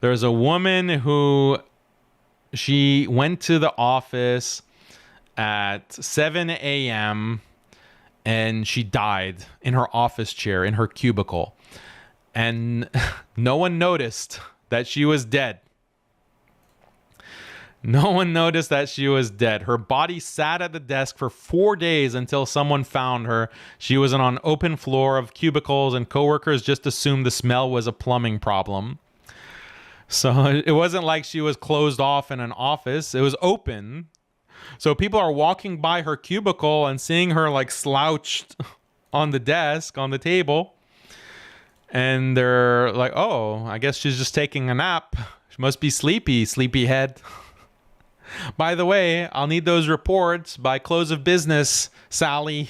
There's a woman who she went to the office at 7 a.m. and she died in her office chair in her cubicle. And no one noticed that she was dead. No one noticed that she was dead. Her body sat at the desk for 4 days until someone found her. She was on an open floor of cubicles, and coworkers just assumed the smell was a plumbing problem. So it wasn't like she was closed off in an office. It was open. So people are walking by her cubicle and seeing her like slouched on the desk, on the table. And they're like, oh, I guess she's just taking a nap. She must be sleepy, sleepyhead. By the way, I'll need those reports by close of business, Sally.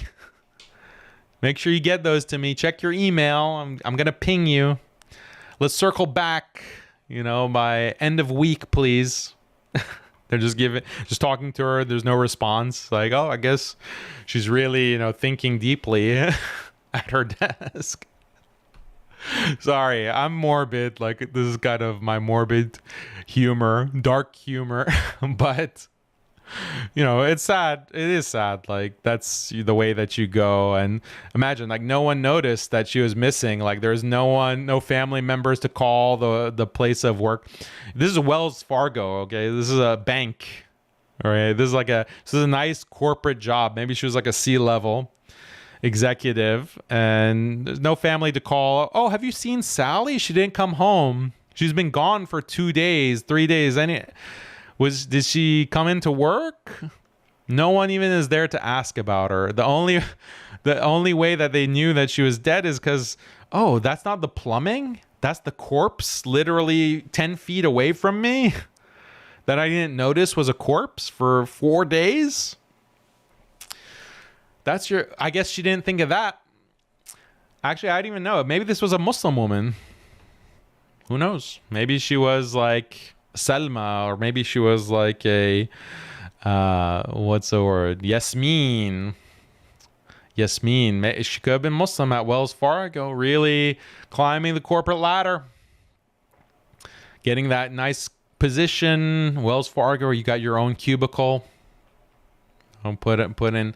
Make sure you get those to me. Check your email. I'm going to ping you. Let's circle back, by end of week, please. They're just talking to her. There's no response. Like, oh, I guess she's really, thinking deeply at her desk. Sorry, I'm morbid. Like, this is kind of my morbid humor, dark humor. But, it's sad. It is sad. Like, that's the way that you go. And imagine, like, no one noticed that she was missing. Like, there's no family members to call the place of work. This is Wells Fargo, okay? This is a bank, all right? This is a nice corporate job. Maybe she was like a C-level executive, and there's no family to call. Oh, have you seen Sally? She didn't come home. She's been gone for 2 days, 3 days. Did she come into work? No one even is there to ask about her. The only way that they knew that she was dead is because, oh, that's not the plumbing? That's the corpse literally 10 feet away from me that I didn't notice was a corpse for 4 days? I guess she didn't think of that. Actually, I didn't even know. Maybe this was a Muslim woman. Who knows? Maybe she was like Selma, or maybe she was like a, what's the word? Yasmin. She could have been Muslim at Wells Fargo, really climbing the corporate ladder. Getting that nice position. Wells Fargo, you got your own cubicle. I'll put in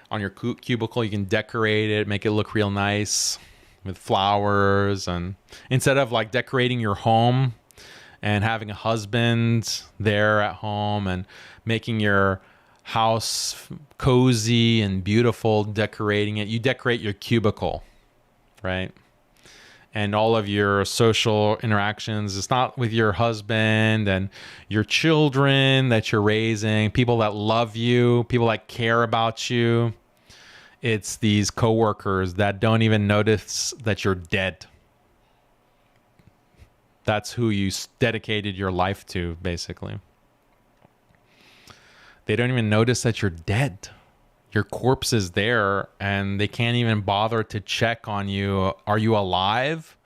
on your cubicle, you can decorate it, make it look real nice with flowers. And instead of like decorating your home and having a husband there at home and making your house cozy and beautiful, decorating it, you decorate your cubicle, right? And all of your social interactions, it's not with your husband and your children that you're raising, people that love you, people that care about you. It's these coworkers that don't even notice that you're dead. That's who you dedicated your life to, basically. They don't even notice that you're dead. Your corpse is there, and they can't even bother to check on you. Are you alive?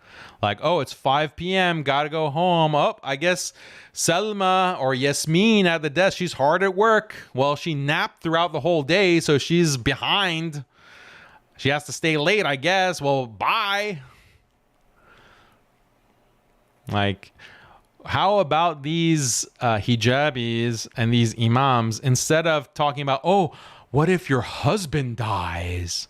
Like, oh, it's 5 p.m. Gotta go home. Oh, I guess Selma or Yasmin at the desk. She's hard at work. Well, she napped throughout the whole day, so she's behind. She has to stay late, I guess. Well, bye. Like, how about these hijabis and these imams, instead of talking about, oh, what if your husband dies?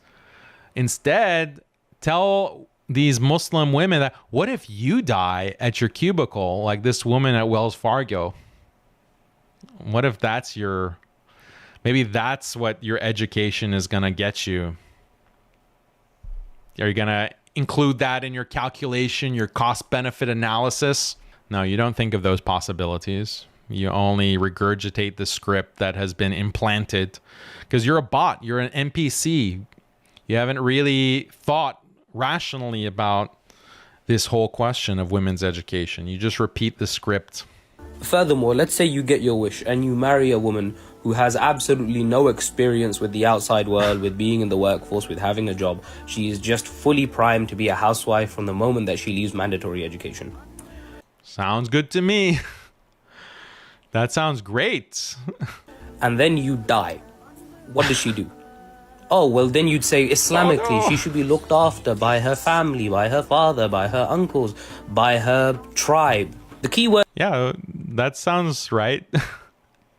Instead, tell these Muslim women that, what if you die at your cubicle, like this woman at Wells Fargo? What if maybe that's what your education is going to get you? Are you going to include that in your calculation, your cost-benefit analysis? No, you don't think of those possibilities. You only regurgitate the script that has been implanted because you're a bot. You're an NPC. You haven't really thought rationally about this whole question of women's education. You just repeat the script. Furthermore, let's say you get your wish and you marry a woman who has absolutely no experience with the outside world, with being in the workforce, with having a job. She is just fully primed to be a housewife from the moment that she leaves mandatory education. Sounds good to me. That sounds great. And then you die. What does she do? Oh, well, then you'd say Islamically, she should be looked after by her family, by her father, by her uncles, by her tribe. The key word Yeah, that sounds right.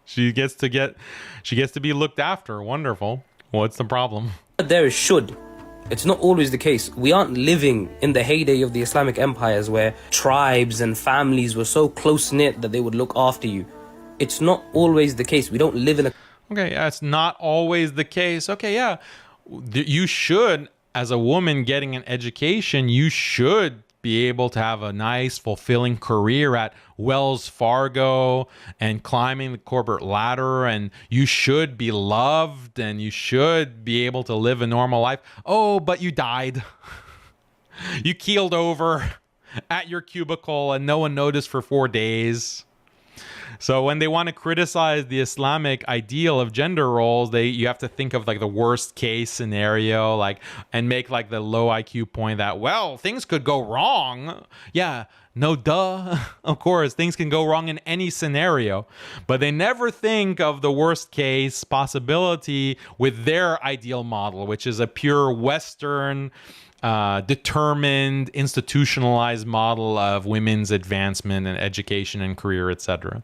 She gets to be looked after. Wonderful. What's the problem? there is should. It's not always the case. We aren't living in the heyday of the Islamic empires where tribes and families were so close-knit that they would look after you. It's not always the case. We don't live in a... Okay, that's not always the case. Okay, yeah. You should, as a woman getting an education, you should be able to have a nice, fulfilling career at Wells Fargo and climbing the corporate ladder, and you should be loved and you should be able to live a normal life. Oh, but you died. You keeled over at your cubicle and no one noticed for 4 days. So when they want to criticize the Islamic ideal of gender roles, you have to think of like the worst case scenario, like, and make like the low IQ point that, well, things could go wrong. Yeah, no duh. Of course, things can go wrong in any scenario, but they never think of the worst case possibility with their ideal model, which is a pure Western, determined, institutionalized model of women's advancement and education and career, etc.